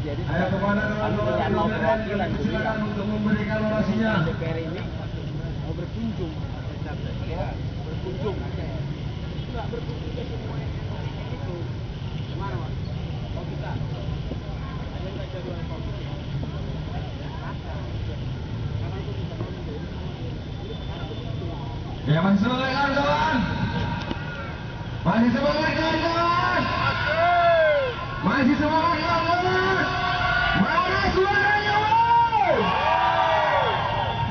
Jadi Ayo kepada kami dengan mau perwakilan silakan untuk memberikan orasinya. DPR ini mau berkunjung, berkunjung aja. Enggak berkunjung ke semua itu. Gimana Mas? Kalau kita ada nggak jadwal komisi? Ya masih semangat kawan-kawan. Masih semangat kawan-kawan. Masih semangat kawan-kawan. Mana suaranya woi?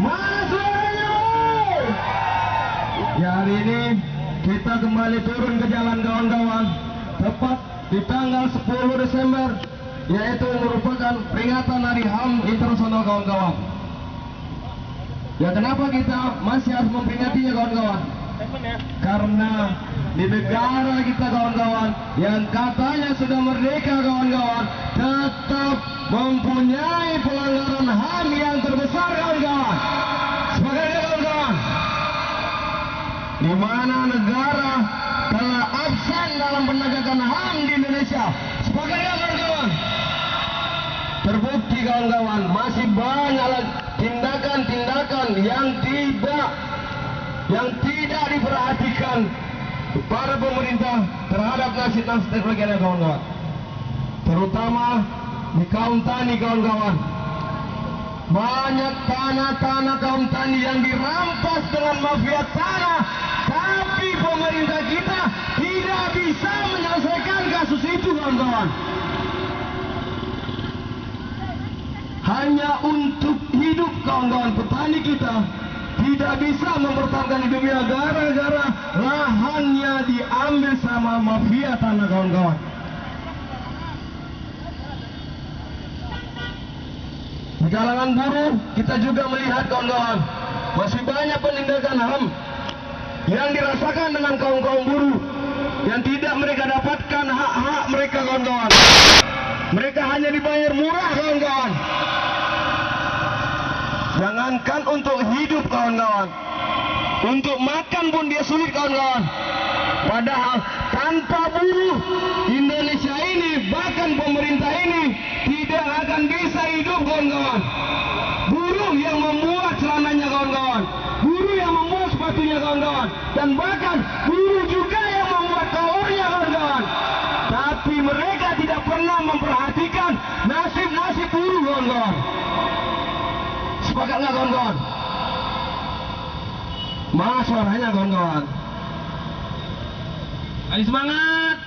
Mana suaranya woi? Ya hari ini kita kembali turun ke jalan kawan-kawan. Tepat di tanggal 10 Desember, yaitu merupakan peringatan Hari HAM Internasional kawan-kawan. Ya kenapa kita masih harus memperingatinya kawan-kawan? Karena di negara kita kawan-kawan yang katanya sudah merdeka kawan-kawan, tetap mempunyai pelanggaran HAM yang terbesar kawan-kawan. Sebagai kawan-kawan, di mana negara telah absen dalam penegakan HAM di Indonesia. Sebagai kawan-kawan, terbukti kawan-kawan masih banyak tindakan-tindakan yang tidak diperhatikan para pemerintah terhadap nasib-nasib terbagian kawan-kawan, terutama di kaum tani kawan-kawan. Banyak tanah-tanah kaum tani yang dirampas dengan mafia tanah, tapi pemerintah kita tidak bisa menyelesaikan kasus itu kawan-kawan. Hanya untuk hidup kawan-kawan, petani kita tidak bisa mempertahankan hidupnya gara-gara lahannya diambil sama mafia tanah kawan-kawan. Di kalangan buruh kita juga melihat kawan-kawan, masih banyak penindakan HAM yang dirasakan dengan kaum-kaum buruh yang tidak mereka dapatkan hak-hak mereka kawan-kawan. Mereka hanya dibayar murah kawan-kawan. Jangankan untuk hidup kawan-kawan, untuk makan pun dia sulit kawan-kawan. Padahal tanpa buruh Indonesia ini, bahkan pemerintah ini tidak akan bisa hidup kawan-kawan. Buruh yang membuat celananya kawan-kawan, buruh yang membuat sepatunya kawan-kawan, dan bahkan buruh juga yang membuat kolornya kawan-kawan. Tapi mereka tidak pernah memperhatikan nasib-nasib buruh kawan-kawan. Sepakat nggak kawan-kawan? Mana suaranya kawan-kawan? Ayo semangat.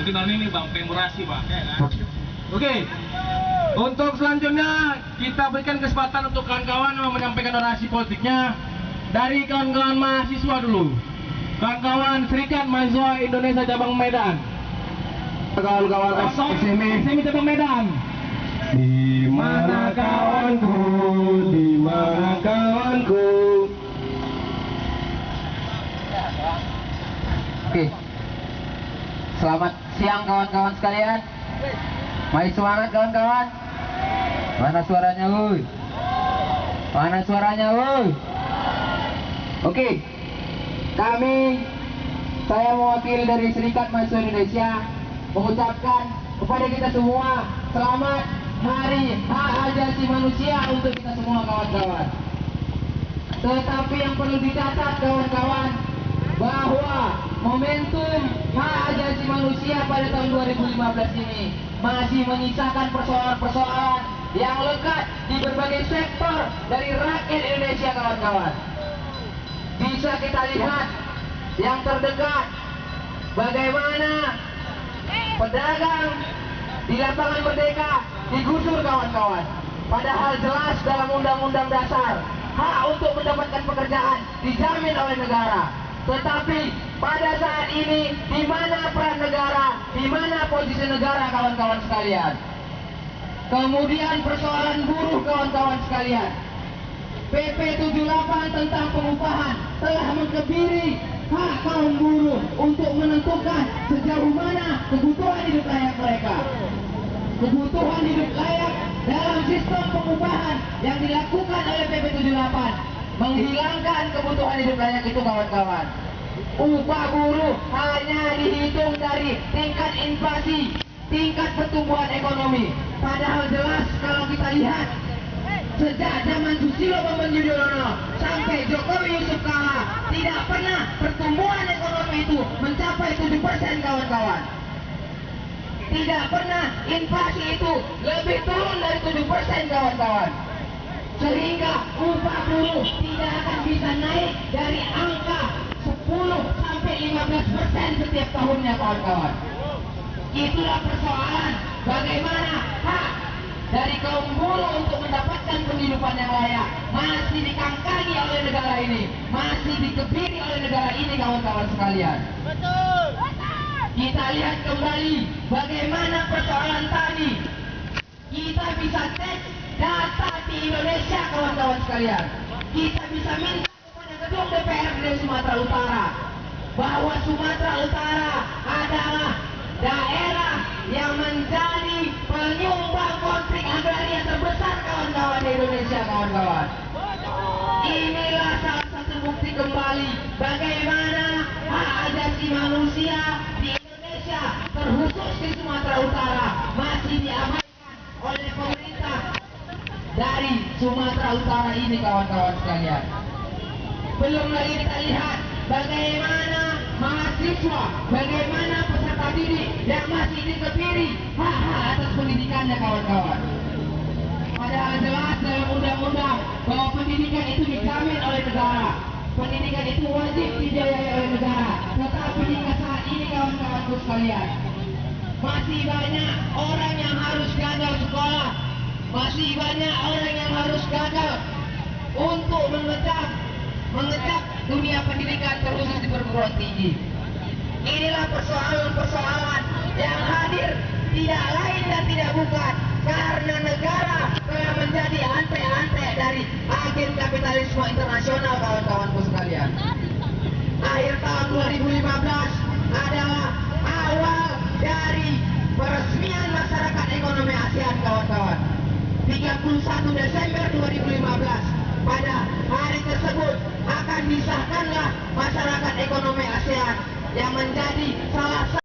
Mungkin tahun ini Bang Pemurasi Bang. Oke. Untuk selanjutnya kita berikan kesempatan untuk kawan-kawan yang menyampaikan orasi politiknya dari kawan-kawan mahasiswa dulu. Kawan-kawan Serikat Mahasiswa Indonesia Cabang Medan. Kawan-kawan SMI Cabang Medan. Di mana kawanku? Di mana kawanku? Oke. Selamat siang kawan-kawan sekalian. Mari semangat kawan-kawan. Mana suaranya woi? Mana suaranya woi? Oke. Saya mewakili dari Serikat Mahasiswa Indonesia mengucapkan kepada kita semua selamat Hari Hak Asasi Manusia untuk kita semua kawan-kawan. Tetapi yang perlu dicatat kawan-kawan, bahwa momentum hak asasi manusia pada tahun 2015 ini masih menyisakan persoalan-persoalan yang lekat di berbagai sektor dari rakyat Indonesia kawan-kawan. Bisa kita lihat yang terdekat, bagaimana pedagang di lapangan Merdeka digusur kawan-kawan. Padahal jelas dalam Undang-Undang Dasar hak untuk mendapatkan pekerjaan dijamin oleh negara. Tetapi pada saat ini, di mana peran negara, di mana posisi negara kawan-kawan sekalian? Kemudian persoalan buruh kawan-kawan sekalian. PP 78 tentang pengupahan telah mengkebiri hak kaum buruh untuk menentukan sejauh mana kebutuhan hidup layak mereka. Kebutuhan hidup layak dalam sistem pengupahan yang dilakukan oleh PP 78 menghilangkan kebutuhan hidup layak itu kawan-kawan. Upah buruh hanya dihitung dari tingkat inflasi, tingkat pertumbuhan ekonomi. Padahal jelas kalau kita lihat sejak zaman Susilo Bambang Yudhoyono sampai Jokowi Yusuf Kala, tidak pernah pertumbuhan ekonomi itu mencapai 7% kawan-kawan. Tidak pernah inflasi itu lebih turun dari 7% kawan-kawan. Sehingga upah buruh tidak akan bisa naik dari angka 10 sampai 15% setiap tahunnya kawan-kawan. Itulah persoalan bagaimana hak dari kaum buruh untuk mendapatkan penghidupan yang layak masih dikangkangi oleh negara ini, masih dikebiri oleh negara ini kawan-kawan sekalian. Betul. Kita lihat kembali bagaimana persoalan tadi. Kita bisa cek data di Indonesia kawan-kawan sekalian. Kita bisa minta kepada gedung DPRD Sumatera Utara bahwa Sumatera Utara adalah daerah yang menjadi penyumbang konflik agraria terbesar kawan-kawan di Indonesia kawan-kawan. Inilah salah satu bukti kembali bagaimana hak asasi manusia di Indonesia, terkhusus di Sumatera Utara, masih diabaikan oleh pemerintah dari Sumatera Utara ini kawan-kawan sekalian. Belum lagi kita lihat bagaimana mahasiswa, bagaimana peserta didik yang masih dikebiri hak-hak atas pendidikannya kawan-kawan. Padahal jelas dalam undang-undang bahwa pendidikan itu dijamin oleh negara, pendidikan itu wajib dibiayai oleh negara. Tetapi hingga saat ini kawan-kawanku sekalian, masih banyak orang yang harus gagal sekolah, masih banyak orang yang harus gagal untuk mengecap dunia pendidikan terkhusus di perguruan tinggi. Inilah persoalan-persoalan yang hadir tidak lain dan tidak bukan karena negara telah menjadi ante-ante dari agen kapitalisme internasional kawan-kawanku sekalian. Akhir tahun 2015 adalah awal dari peresmian masyarakat ekonomi ASEAN kawan-kawan. 31 Desember 2015 pada hari tersebut akan disahkanlah masyarakat ekonomi ASEAN yang menjadi salah satu